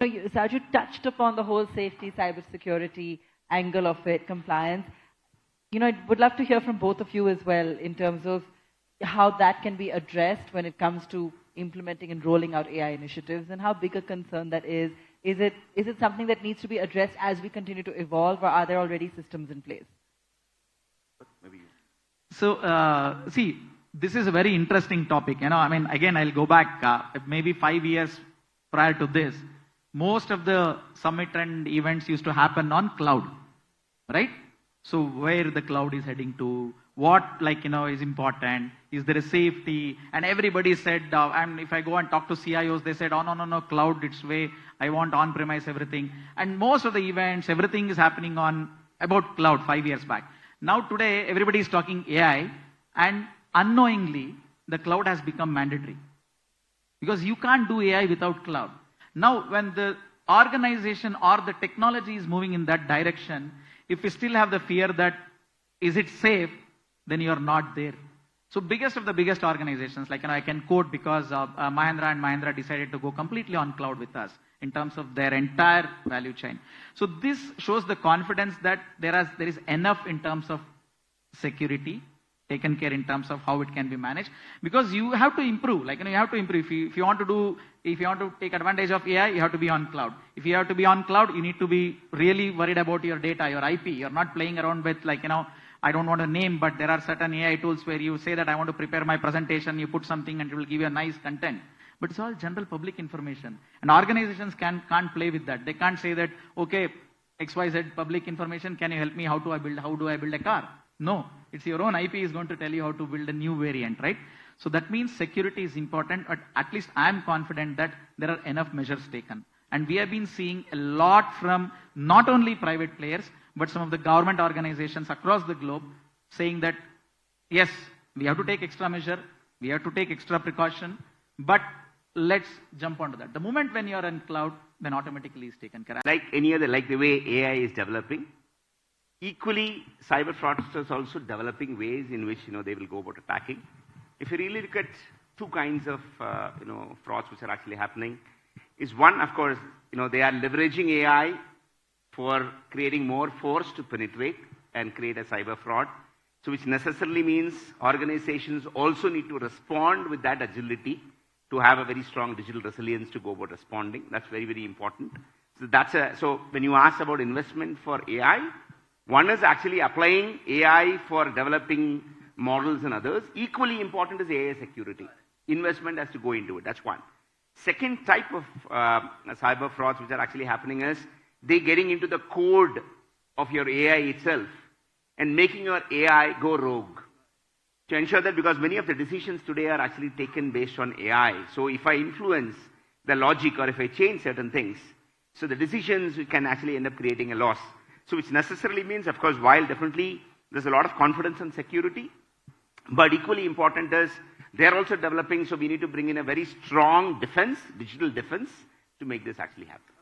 Saju touched upon the whole safety, cybersecurity angle of it, compliance. I would love to hear from both of you as well in terms of how that can be addressed when it comes to implementing and rolling out AI initiatives, and how big a concern that is. Is it something that needs to be addressed as we continue to evolve, or are there already systems in place? So, see, this is a very interesting topic. Again, I'll go back maybe 5 years prior to this. Most of the summit and events used to happen on cloud, right? So where the cloud is heading to, what is important, is there a safety? And everybody said, and if I go and talk to CIOs, they said, oh no, cloud its way, I want on-premise everything. And most of the events, everything is happening on about cloud 5 years back. Now today, everybody is talking AI, and unknowingly, the cloud has become mandatory. Because you can't do AI without cloud. Now, when the organization or the technology is moving in that direction, if you still have the fear that, is it safe, then you're not there. So biggest of the biggest organizations, I can quote because Mahindra and Mahindra decided to go completely on cloud with us in terms of their entire value chain. So this shows the confidence that there is enough in terms of security, taken care in terms of how it can be managed, because you have to improve. You have to improve. If you want to take advantage of AI, you have to be on cloud. If you have to be on cloud, you need to be really worried about your data, your IP. You're not playing around with I don't want to name, but there are certain AI tools where you say that I want to prepare my presentation, you put something and it will give you a nice content. But it's all general public information. And organizations can't play with that. They can't say that, okay, XYZ public information, can you help me how do I build a car? No, it's your own IP is going to tell you how to build a new variant, right? So that means security is important, but at least I'm confident that there are enough measures taken. And we have been seeing a lot from not only private players, but some of the government organizations across the globe saying that, yes, we have to take extra measure, we have to take extra precaution, but let's jump onto that. The moment when you're in cloud, then automatically is taken care of. Like any other, like the way AI is developing, equally, cyber fraudsters also developing ways in which they will go about attacking. If you really look at two kinds of frauds which are actually happening, is one, of course, they are leveraging AI for creating more force to penetrate and create a cyber fraud. So which necessarily means organizations also need to respond with that agility to have a very strong digital resilience to go about responding. That's very, very important. So when you ask about investment for AI, one is actually applying AI for developing models and others. Equally important is AI security. Investment has to go into it. That's one. Second type of cyber frauds which are actually happening is they getting into the code of your AI itself and making your AI go rogue. To ensure that, because many of the decisions today are actually taken based on AI. So if I influence the logic or if I change certain things, so the decisions can actually end up creating a loss. So which necessarily means, of course, while definitely there's a lot of confidence and security, but equally important is they're also developing, so we need to bring in a very strong defense, digital defense, to make this actually happen.